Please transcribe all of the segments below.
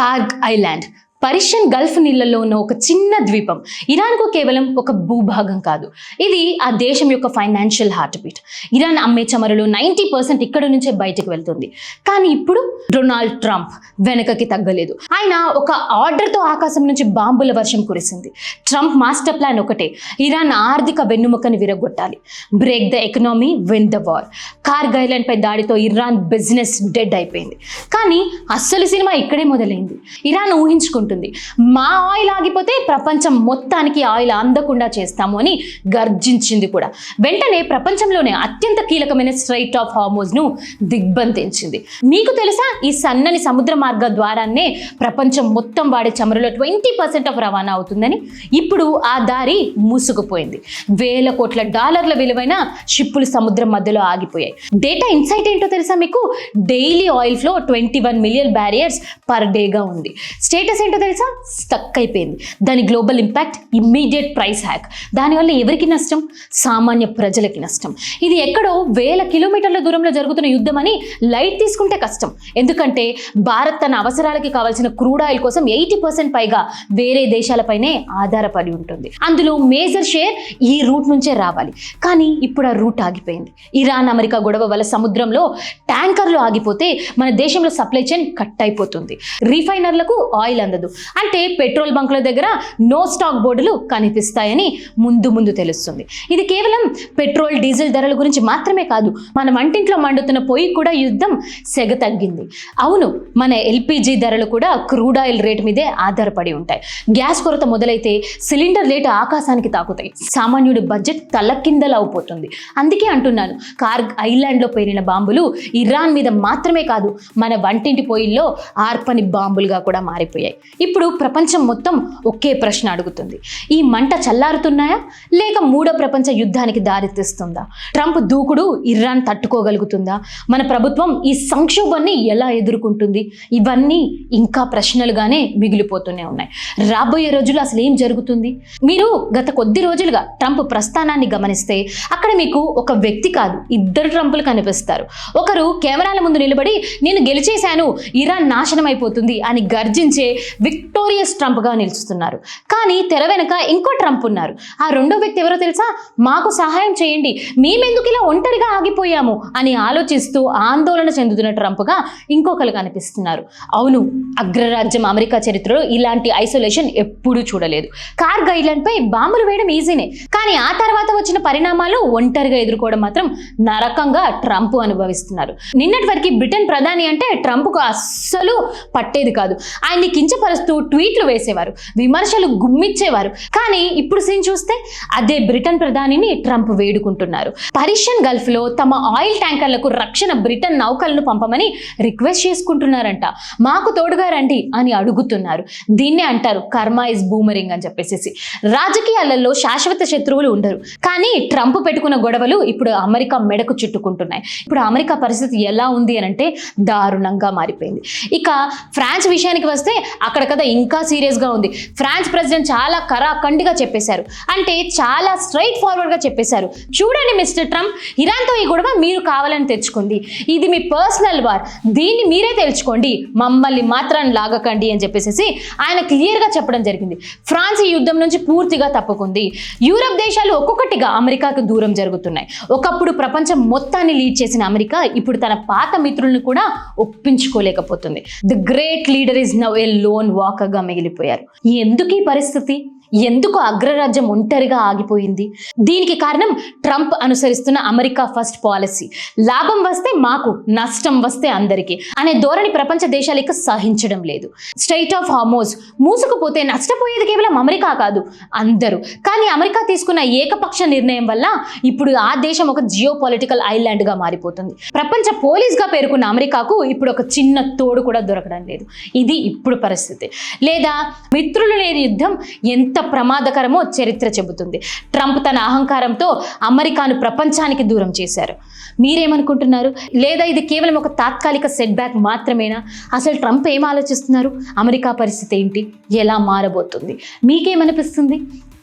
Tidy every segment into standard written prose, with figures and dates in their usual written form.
కార్గ్ island Persian Gulf నీళ్లలో ఉన్న ఒక చిన్న ద్వీపం. ఇరాన్కు కేవలం ఒక భూభాగం కాదు, ఇది ఆ దేశం యొక్క ఫైనాన్షియల్ హార్ట్ బీట్. ఇరాన్ అమ్మే చమురులో 90% ఇక్కడ నుంచే బయటకు వెళ్తుంది. కానీ ఇప్పుడు డొనాల్డ్ ట్రంప్ వెనకకి తగ్గలేదు. ఆయన ఒక ఆర్డర్తో ఆకాశం నుంచి బాంబుల వర్షం కురిసింది. ట్రంప్ మాస్టర్ ప్లాన్ ఒకటే, ఇరాన్ ఆర్థిక వెన్నుముకని విరగొట్టాలి. Break the economy, win the war. Kharg Island పై దాడితో ఇరాన్ బిజినెస్ డెడ్ అయిపోయింది. కానీ అస్సలు సినిమా ఇక్కడే మొదలైంది. ఇరాన్ ఊహించుకుంటుంది, మా ఆయిల్ ఆగిపోతే ప్రపంచం మొత్తానికి ఆయిల్ అందకుండా చేస్తాము అని గర్జించింది కూడా. వెంటనే ప్రపంచంలోనే అత్యంత కీలకమైన స్ట్రైట్ ఆఫ్ హార్మోజ్ ను దిగ్బంధించింది. మీకు తెలుసా, ఈ సన్నని సముద్ర మార్గ ద్వారాన్నే ప్రపంచం మొత్తం వాడే చమురులో 20% ఆఫ్ రవాణా అవుతుందని. ఇప్పుడు ఆ దారి మూసుకుపోయింది. వేల కోట్ల డాలర్ల విలువైన షిప్పులు సముద్రం మధ్యలో ఆగిపోయాయి. డేటా ఇన్సైట్ ఏంటో తెలుసా మీకు? Daily oil flow 21 million barriers per డేగా ఉంది. స్టేటస్ ఏంటో తెలుసా? స్టక్ అయిపోయింది. దాని global impact immediate price hack. దానివల్ల ఎవరికి నష్టం? సామాన్య ప్రజలకి నష్టం. ఇది ఎక్కడో వేల కిలోమీటర్ల దూరంలో జరుగుతున్న యుద్ధం అని లైట్ తీసుకుంటే కష్టం. ఎందుకంటే భారత్ తన అవసరాలకి కావాల్సిన క్రూడ్ ఆయిల్ కోసం 80% పైగా వేరే దేశాలపైనే ఆధారపడి ఉంటుంది. అందులో మేజర్ షేర్ ఈ రూట్ నుంచే రావాలి. కానీ ఇప్పుడు ఆ రూట్ ఆగిపోయింది. ఇరాన్ అమెరికా గొడవ వల్ల సముద్రంలో ట్యాంకర్లు ఆగిపోతే మన దేశంలో సప్లై చైన్ కట్ అయిపోతుంది. రీఫైనర్లకు ఆయిల్ అందదు. అంటే పెట్రోల్ బంకుల దగ్గర నో స్టాక్ బోర్డులు కనిపిస్తాయని ముందు తెలుస్తుంది. ఇది కేవలం పెట్రోల్ డీజిల్ ధరల గురించి మాత్రమే కాదు, మన వంటింట్లో మండుతున్న పొయ్యి కూడా యుద్ధం సెగ తగ్గింది. అవును, మన ఎల్పిజి ధరలు కూడా క్రూడ్ ఆయిల్ రేట్ మీదే ఆధారపడి ఉంటాయి. గ్యాస్ కొరత మొదలైతే సిలిండర్ రేటు ఆకాశానికి తాకుతాయి. సామాన్యుడి బడ్జెట్ తలకిందలవుపోతుంది. అందుకే అంటున్నాను, కార్గ్ ఐలాండ్లో పేలిన బాంబులు ఇరాన్ మీద మాత్రమే కాదు, మన వంటింటి పొయ్యిల్లో ఆర్పని బాంబులుగా కూడా మారిపోయాయి. ఇప్పుడు ప్రపంచం మొత్తం ఒకే ప్రశ్న అడుగుతుంది, ఈ మంట చల్లారుతున్నాయా లేక మూడో ప్రపంచ యుద్ధానికి దారితీస్తుందా? ట్రంప్ దూకుడు ఇరాన్ తట్టుకోగలుగుతుందా? మన ప్రభుత్వం ఈ సంక్షోభాన్ని ఎలా ఎదుర్కొంటుంది? ఇవన్నీ ఇంకా ప్రశ్నలుగానే మిగిలిపోతూనే ఉన్నాయి. రాబోయే రోజుల్లో అసలు ఏం జరుగుతుంది? మీరు గత కొద్ది రోజులుగా ట్రంప్ ప్రస్థానాన్ని గమనిస్తే అక్కడ మీకు ఒక వ్యక్తి కాదు, ఇద్దరు ట్రంపులు కనిపిస్తారు. ఒకరు కెమెరాల ముందు నిలబడి నేను గెలిచేశాను, ఇరాన్ నాశనం అయిపోతుంది అని గర్జించే విక్టోరియస్ ట్రంప్ గా నిలుస్తున్నారు. కానీ తెర వెనక ఇంకో ట్రంప్ ఉన్నారు. ఆ రెండో వ్యక్తి ఎవరో తెలుసా? మాకు సహాయం చేయండి, మేమెందుకు ఇలా ఒంటరిగా ఆగిపోయాము అని ఆలోచిస్తూ ఆందోళన చెందుతున్న ట్రంప్ గా ఇంకొకరు కనిపిస్తున్నారు. అవును, అగ్రరాజ్యం అమెరికా చరిత్రలో ఇలాంటి ఐసోలేషన్ ఎప్పుడూ చూడలేదు. కార్గ్ ఐలాండ్ పై బాంబులు వేయడం ఈజీనే, కానీ ఆ తర్వాత వచ్చిన పరిణామాలు ఒంటరిగా ఎదుర్కోవడం మాత్రం నరకంగా ట్రంప్ అనుభవిస్తున్నారు. నిన్నటి వరకు బ్రిటన్ ప్రధాని అంటే ట్రంప్ కు అస్సలు పట్టేది కాదు. ఆయన్ని కించపరుస్తూ ట్వీట్లు వేసేవారు, విమర్శలు గుమ్మిచ్చేవారు. కానీ ఇప్పుడు సీన్ చూస్తే అదే బ్రిటన్ ప్రధానిని ట్రంప్ వేడుకుంటున్నారు. పర్షియన్ గల్ఫ్ లో తమ ఆయిల్ ట్యాంకర్లకు రక్షణ బ్రిటన్ నౌకలను పంపమని రిక్వెస్ట్ చేసుకుంటున్నారంట. మాకు తోడుగా రండి అని అడుగుతున్నారు. దీన్నే అంటారు కర్మా ఇస్ బూమరింగ్ అని చెప్పేసి. రాజకీయాలలో శాశ్వత శత్రువులు ఉండరు, కానీ ట్రంప్ పెట్టుకున్న గొడవలు ఇప్పుడు అమెరికా మెడకు చుట్టుకుంటున్నాయి. ఇప్పుడు అమెరికా పరిస్థితి ఎలా ఉంది అని అంటే దారుణంగా మారిపోయింది. ఇక ఫ్రాన్స్ విషయానికి వస్తే అక్కడ కదా ఇంకా సీరియస్ గా ఉంది. ఫ్రాన్స్ ప్రెసిడెంట్ చాలా కరాఖండిగా చెప్పేశారు, అంటే చాలా స్ట్రైట్ ఫార్వర్డ్ గా చెప్పేశారు. చూడండి మిస్టర్ ట్రంప్, ఇరాన్ తో ఈ గొడవ మీరు కావాలని తెచ్చుకుంది, ఇది మీ పర్సనల్ వార్, దీన్ని మీరే తెలుసుకోండి, మమ్మల్ని మాత్రం లాగకండి అని చెప్పేసి ఆయన క్లియర్ గా చెప్పడం జరిగింది. ఫ్రాన్స్ ఈ యుద్ధం నుంచి పూర్తిగా తప్పుకుంది. యూరప్ దేశాలు ఒక్కొక్కటిగా అమెరికాకు దూరం జరుగుతున్నాయి. ఒకప్పుడు ప్రపంచం మొత్తాన్ని లీడ్ చేసిన అమెరికా ఇప్పుడు తన పాత మిత్రులను కూడా ఒప్పించుకోలేకపోతుంది. The great leader is now a lone walker గా మిగిలిపోయారు. ఎందుకు ఈ పరిస్థితి? ఎందుకు అగ్రరాజ్యం ఒంటరిగా ఆగిపోయింది? దీనికి కారణం ట్రంప్ అనుసరిస్తున్న అమెరికా ఫస్ట్ పాలసీ. లాభం వస్తే మాకు, నష్టం వస్తే అందరికీ అనే ధోరణి ప్రపంచ దేశాలు ఇక సహించడం లేదు. స్ట్రైట్ ఆఫ్ హార్మోజ్ మూసుకుపోతే నష్టపోయేది కేవలం అమెరికా కాదు, అందరూ. కానీ అమెరికా తీసుకున్న ఏకపక్ష నిర్ణయం వల్ల ఇప్పుడు ఆ దేశం ఒక జియో పొలిటికల్ ఐలాండ్ గా మారిపోతుంది. ప్రపంచ పోలీస్ గా పేర్కొన్న అమెరికాకు ఇప్పుడు ఒక చిన్న తోడు కూడా దొరకడం లేదు. ఇది ఇప్పుడు పరిస్థితి. లేదా మిత్రులు లేని యుద్ధం ఎంత ప్రమాదకరమో చరిత్ర చెబుతుంది. ట్రంప్ తన అహంకారంతో అమెరికాను ప్రపంచానికి దూరం చేశారు. మీరేమనుకుంటున్నారు? లేదా ఇది కేవలం ఒక తాత్కాలిక సెట్ బ్యాక్ మాత్రమేనా? అసలు ట్రంప్ ఏం ఆలోచిస్తున్నారు? అమెరికా పరిస్థితి ఏంటి? ఎలా మారబోతుంది? మీకేమనిపిస్తుంది?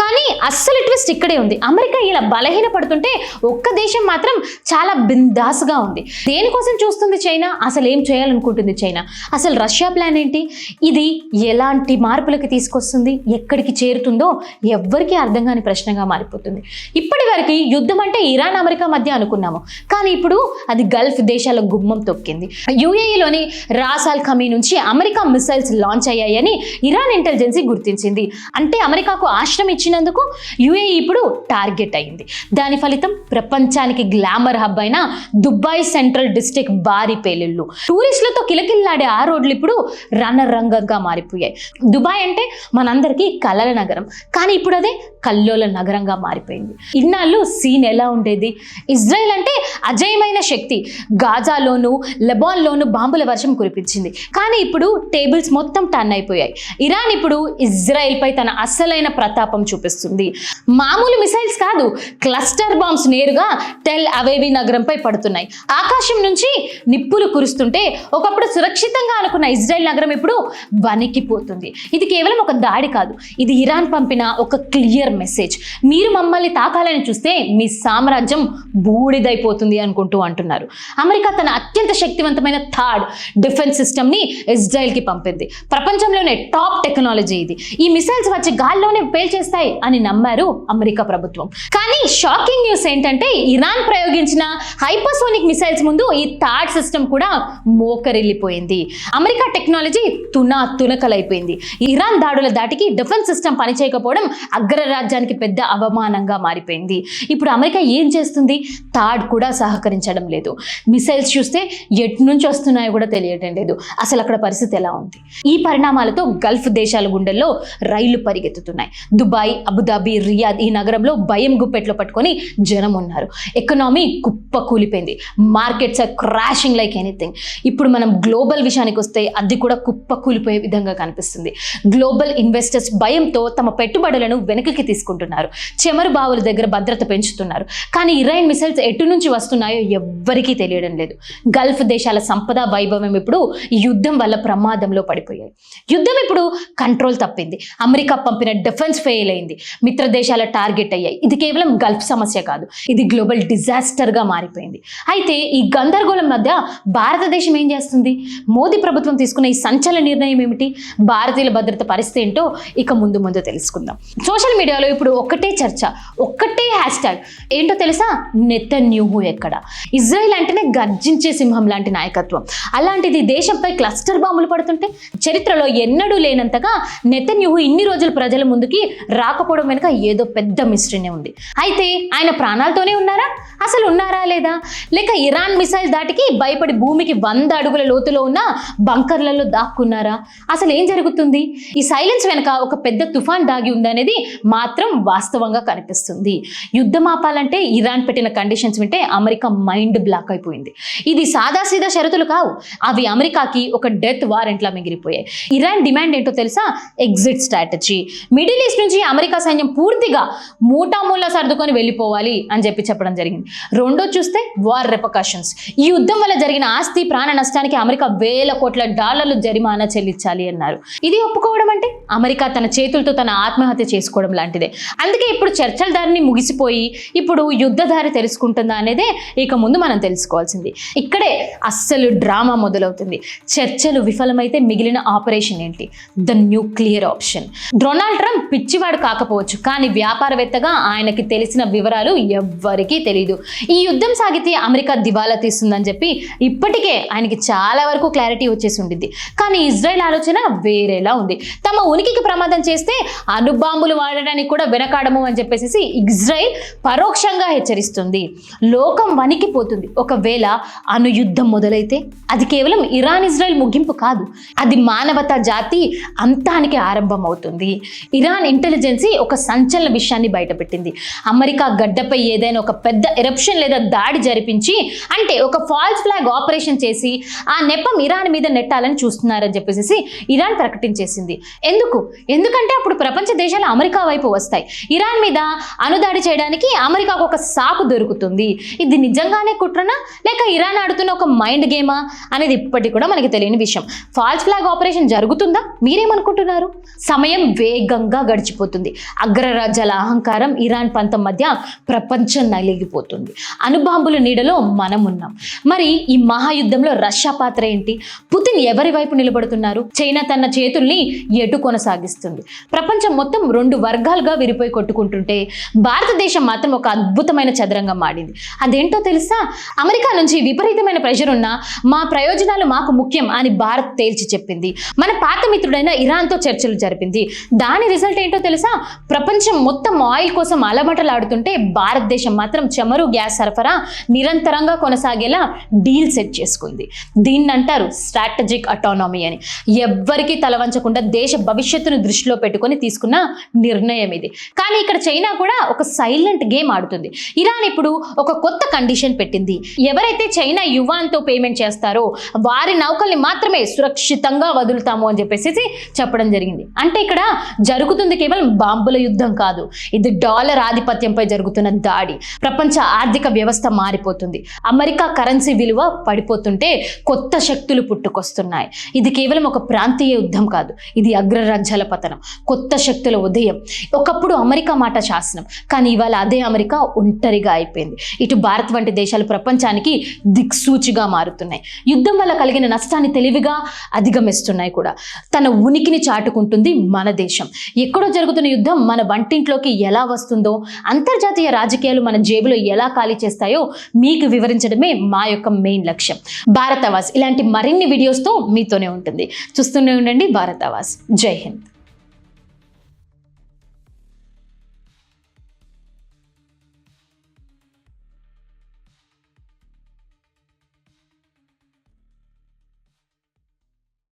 కానీ అస్సలు ట్విస్ట్ ఇక్కడే ఉంది. అమెరికా ఇలా బలహీనపడుతుంటే ఒక్క దేశం మాత్రం చాలా బిందాస్గా ఉంది. దేనికోసం చూస్తుంది చైనా? అసలు ఏం చేయాలనుకుంటుంది చైనా? అసలు రష్యా ప్లాన్ ఏంటి? ఇది ఎలాంటి మార్పులకి తీసుకొస్తుంది, ఎక్కడికి చేరుతుందో ఎవ్వరికీ అర్థం కాని ప్రశ్నగా మారిపోతుంది. ఇప్పటి వరకు యుద్ధం అంటే ఇరాన్ అమెరికా మధ్య అనుకున్నాము, కానీ ఇప్పుడు అది గల్ఫ్ దేశాల గుమ్మం తొక్కింది. యుఏఈలోని రాస్ అల్ ఖమీ నుంచి అమెరికా మిసైల్స్ లాంచ్ అయ్యాయని ఇరాన్ ఇంటెలిజెన్సీ గుర్తించింది. అంటే అమెరికాకు ఆశ్రయం ఇచ్చినందుకు యుఏఈ ఇప్పుడు టార్గెట్ అయింది. దాని ఫలితం ప్రపంచానికి గ్లామర్ హబ్ అయిన దుబాయ్ సెంట్రల్ డిస్ట్రిక్ట్ భారీ పేలిళ్ళు, టూరిస్టులతో కిలకిల్లాడే ఆ రోడ్లు ఇప్పుడు రణరంగంగా మారిపోయాయి. దుబాయ్ అంటే మనందరికీ కలల నగరం, కానీ ఇప్పుడు అదే కల్లోల నగరంగా మారిపోయింది. ఇన్నాళ్ళు సీన్ ఎలా ఉండేది? ఇజ్రాయెల్ అంటే అజేయమైన శక్తి, గాజాలోను లెబాన్లోను బాంబుల వర్షం కురిపించింది. కానీ ఇప్పుడు టేబుల్స్ మొత్తం టర్న్ అయిపోయాయి. ఇరాన్ ఇప్పుడు ఇజ్రాయెల్ పై తన అసలైన ప్రతాపం చూపిస్తుంది. మామూలు మిసైల్స్ కాదు, క్లస్టర్ బాంబ్స్ నేరుగా టెల్ అవీవ్ నగరంపై పడుతున్నాయి. ఆకాశం నుంచి నిప్పులు కురుస్తుంటే ఒకప్పుడు సురక్షితంగా అనుకున్న ఇజ్రాయెల్ నగరం ఇప్పుడు వణికిపోతుంది. ఇది కేవలం ఒక దాడి కాదు, ఇది ఇరాన్ పంపిన ఒక క్లియర్ మెసేజ్. మీరు మమ్మల్ని తాకాలని చూస్తే మీ సామ్రాజ్యం బూడిదైపోతుంది అనుకుంటూ అంటున్నారు. అమెరికా తన అత్యంత శక్తివంతమైన థర్డ్ డిఫెన్స్ సిస్టమ్ ని ఇజ్రాయెల్ కి పంపింది. ప్రపంచంలోనే టాప్ టెక్నాలజీ ఇది. ఈ మిసైల్స్ వచ్చి గాల్లోనే పేల్చేస్తాయి అని నమ్మారు అమెరికా ప్రభుత్వం. కానీ షాకింగ్ న్యూస్ ఏంటంటే ఇరాన్ ప్రయోగించిన హైపర్సోనిక్ మిసైల్స్ ముందు ఈ థర్డ్ సిస్టమ్ కూడా మోకరిల్లిపోయింది. అమెరికా టెక్నాలజీ తునకలైపోయింది. ఇరాన్ దాడుల దాటికి డిఫెన్స్ సిస్టమ్ పనిచేయకపోవడం అగ్రరాజ్యానికి పెద్ద అవమానంగా మారిపోయింది. ఇప్పుడు అమెరికా ఏం చేస్తుంది? థర్డ్ కూడా సహకరించడం లేదు. మిసైల్స్ చూస్తే ఎటు నుంచి వస్తున్నాయో కూడా తెలియటం లేదు. అసలు అక్కడ పరిస్థితి ఎలా ఉంది? ఈ పరిణామాలతో గల్ఫ్ దేశాల గుండెల్లో రైళ్లు పరిగెత్తుతున్నాయి. దుబాయ్, అబుదాబి, రియాద్ ఈ నగరంలో భయం గుప్పెట్లో పట్టుకొని జనం ఉన్నారు. ఎకనామీ కుప్ప కూలిపోయింది. Markets are crashing like anything. ఇప్పుడు మనం గ్లోబల్ విషయానికి వస్తే అది కూడా కుప్ప కూలిపోయే విధంగా కనిపిస్తుంది. గ్లోబల్ ఇన్వెస్టర్స్ భయంతో తమ పెట్టుబడులను వెనక్కి తీసుకుంటున్నారు. చెమరు బావుల దగ్గర భద్రత పెంచుతున్నారు. కానీ ఇరాన్ మిసైల్స్ ఎటు నుంచి వస్తున్నాయో ఎవ్వరికీ తెలియడం లేదు. గల్ఫ్ దేశాల సంపద వైభవం ఇప్పుడు ఈ యుద్ధం వల్ల ప్రమాదంలో పడిపోయాయి. యుద్ధం ఇప్పుడు కంట్రోల్ తప్పింది. అమెరికా పంపిన డిఫెన్స్ ఫెయిల్ అయింది. మిత్ర దేశాల టార్గెట్ అయ్యాయి. ఇది కేవలం గల్ఫ్ సమస్య కాదు, ఇది గ్లోబల్ డిజాస్టర్ గా మారిపోయింది. అయితే ఈ గందరగోళం మధ్య భారతదేశం ఏం చేస్తుంది? మోదీ ప్రభుత్వం తీసుకున్న ఈ సంచలన నిర్ణయం ఏమిటి? భారతీయుల భద్రత పరిస్థితి ఏంటో ఇక ముందు ముందు తెలుసుకుందాం. సోషల్ మీడియాలో ఇప్పుడు ఒక్కటే చర్చ, ఒక్కటే హ్యాష్ ట్యాగ్ ఏంటో తెలుసా? నెతన్యాహు ఎక్కడ? ఇజ్రాయెల్ అంటేనే గర్జించే సింహం లాంటి నాయకత్వం. అలాంటిది దేశంపై క్లస్టర్ బాంబులు పడుతుంటే చరిత్రలో ఎన్నడూ లేనంతగా నెతన్యాహు ఇన్ని రోజులు ప్రజల ముందుకి రాకపోవడం వెనుక ఏదో పెద్ద మిస్టరీనే ఉంది. అయితే ఆయన ప్రాణాలతోనే ఉన్నారా? అసలు ఉన్నారా లేదా? లేక ఇరాన్ మిసైల్ దాటికి భయపడి భూమికి 100 అడుగుల లోతులో ఉన్న బంకర్లలో దాక్కున్నారా? అసలు ఏం జరుగుతుంది? ఈ సైలెన్స్ వెనక ఒక పెద్ద తుఫాన్ దాగి ఉందనేది మాత్రం వాస్తవంగా కనిపిస్తుంది. యుద్ధం ఆపాలంటే ఇరాన్ పెట్టిన కండిషన్స్ వింటే అమెరికా మైండ్ బ్లాక్ అయిపోయింది. ఇది సాదాసీదా షరతులు కావు, అవి అమెరికాకి ఒక డెత్ వారెంట్లా మిగిలిపోయాయి. ఇరాన్ డిమాండ్ ఏంటో తెలుసా? Exit strategy. మిడిల్ ఈస్ట్ నుంచి అమెరికా సైన్యం పూర్తిగా మూటామూలా సర్దుకొని వెళ్ళిపోవాలి అని చెప్పడం జరిగింది. రెండో చూస్తే వార్ రెపకాషన్స్. ఈ యుద్ధం వల్ల జరిగిన ఆస్తి ప్రాణ నష్టానికి అమెరికా $1,000 కోట్ల జరిమానా చెల్లించాలి అన్నారు. ఇది ఒప్పుకోవడం అంటే అమెరికా తన చేతులతో తన ఆత్మహత్య చేసుకోవడం లాంటిదే. అందుకే ఇప్పుడు చర్చల దారిని ముగిసిపోయి ఇప్పుడు యుద్ధ దారి తెలుసుకుంటుందా అనేదే ఇక ముందు మనం తెలుసుకోవాల్సింది. ఇక్కడే అస్సలు డ్రామా మొదలవుతుంది. చర్చలు విఫలమైతే మిగిలిన ఆపరేషన్ ఏంటి? The nuclear option. Donald Trump పిచ్చివాడు కాకపోవచ్చు, కానీ వ్యాపారవేత్తగా ఆయనకి తెలిసిన వివరాలు ఎవ్వరికీ తెలియదు. ఈ యుద్ధం సాగితే అమెరికా దివాలా తీస్తుందని చెప్పి ఇప్పటికే ఆయనకి చాలా వరకు క్లారిటీ వచ్చేసి ఉండింది. కానీ ఇజ్రాయెల్ ఆలోచన వేరేలా ఉంది. తమ ఉనికికి ప్రమాదం చేస్తే అణుబాంబులు వాడడానికి కూడా వెనకాడము అని చెప్పేసి ఇజ్రాయెల్ పరోక్షంగా హెచ్చరిస్తుంది. లోకం వణికిపోతుంది. ఒకవేళ అణుయుద్ధం మొదలైతే అది కేవలం ఇరాన్ ఇజ్రాయెల్ ముగింపు కాదు, అది మానవతా జాతి అంతానికి ఆరంభం అవుతుంది. ఇరాన్ ఇంటెలిజెన్సీ ఒక సంచలన విషయాన్ని బయటపెట్టింది. అమెరికా గడ్డపై ఏదైనా ఒక పెద్ద ఎరప్షన్ లేదా దాడి జరిపించి, అంటే ఒక ఫాల్స్ ఫ్లాగ్ ఆపరేషన్ చేసి ఆ నెపం ఇరాన్ మీద నెట్టాలని చూస్తున్నారని చెప్పేసి ఇరాన్ ప్రకటించేసింది. ఎందుకంటే అప్పుడు ప్రపంచ దేశాలు అమెరికా వైపు వస్తాయి. ఇరాన్ మీద అణుదాడి చేయడానికి అమెరికాకు ఒక సాకు దొరుకుతుంది. ఇది నిజంగానే కుట్రనా లేక ఇరాన్ ఆడుతున్న ఒక మైండ్ గేమా అనేది ఇప్పటికి కూడా మనకి తెలియని విషయం. ఫాల్స్ ఫ్లాగ్ ఆపరేషన్ జరుగుతుందా? మీరేమనుకుంటున్నారు? సమయం వేగంగా గడిచిపోతుంది. మారుతుంది. అగ్రరాజ్యాల అహంకారం, ఇరాన్ పంతం మధ్య ప్రపంచం నలిగిపోతుంది. అణుబాంబుల నీడలో మనం ఉన్నాం. మరి ఈ మహాయుద్ధంలో రష్యా పాత్ర ఏంటి? పుతిన్ ఎవరి వైపు నిలబడుతున్నారు? చైనా తన చేతుల్ని ఎటు కొనసాగిస్తుంది? ప్రపంచం మొత్తం 2 వర్గాలుగా విరిపోయి కొట్టుకుంటుంటే భారతదేశం మాత్రం ఒక అద్భుతమైన చదరంగం ఆడింది. అదేంటో తెలుసా? అమెరికా నుంచి విపరీతమైన ప్రెషర్ ఉన్నా మా ప్రయోజనాలు మాకు ముఖ్యం అని భారత్ తేల్చి చెప్పింది. మన పాత మిత్రుడైన ఇరాన్తో చర్చలు జరిపింది. దాని రిజల్ట్ ఏంటో తెలుసా? ప్రపంచం మొత్తం ఆయిల్ కోసం అలమటలాడుతుంటే భారతదేశం మాత్రం చమురు, గ్యాస్ సరఫరా నిరంతరంగా కొనసాగేలా డీల్ సెట్ చేసుకుంది. దీన్ని అంటారు స్ట్రాటజిక్ అటానమీ అని. ఎవ్వరికీ తలవంచకుండా దేశ భవిష్యత్తును దృష్టిలో పెట్టుకొని తీసుకున్న నిర్ణయం ఇది. కానీ ఇక్కడ చైనా కూడా ఒక సైలెంట్ గేమ్ ఆడుతుంది. ఇరాన్ ఇప్పుడు ఒక కొత్త కండిషన్ పెట్టింది. ఎవరైతే చైనా యువాన్తో పేమెంట్ చేస్తారో వారి నౌకల్ని మాత్రమే సురక్షితంగా వదులుతాము అని చెప్పేసి చెప్పడం జరిగింది. అంటే ఇక్కడ జరుగుతుంది కేవలం బాంబుల యుద్ధం కాదు, ఇది డాలర్ ఆధిపత్యంపై జరుగుతున్న దాడి. ప్రపంచ ఆర్థిక వ్యవస్థ మారిపోతుంది. అమెరికా కరెన్సీ విలువ పడిపోతుంటే కొత్త శక్తులు పుట్టుకొస్తున్నాయి. ఇది కేవలం ఒక ప్రాంతీయ యుద్ధం కాదు, ఇది అగ్రరాజ్యాల పతనం, కొత్త శక్తుల ఉదయం. ఒకప్పుడు అమెరికా మాట శాసనం, కానీ ఇవాళ అదే అమెరికా ఒంటరిగా అయిపోయింది. ఇటు భారత్ వంటి దేశాలు ప్రపంచానికి దిక్సూచిగా మారుతున్నాయి. యుద్ధం వల్ల కలిగిన నష్టాన్ని తెలివిగా అధిగమిస్తున్నాయి కూడా. తన ఉనికిని చాటుకుంటుంది మన దేశం. ఎక్కడో జరుగుతున్న యుద్ధం మన వంటింట్లోకి ఎలా వస్తుందో, అంతర్జాతీయ రాజకీయాలు మన జేబులో ఎలా ఖాళీ చేస్తాయో మీకు వివరించడమే మా యొక్క మెయిన్ లక్ష్యం. భారత్ ఆవాజ్ ఇలాంటి మరిన్ని వీడియోస్తో మీతోనే ఉంటుంది. చూస్తూనే ఉండండి భారత్ ఆవాజ్. జై హింద్.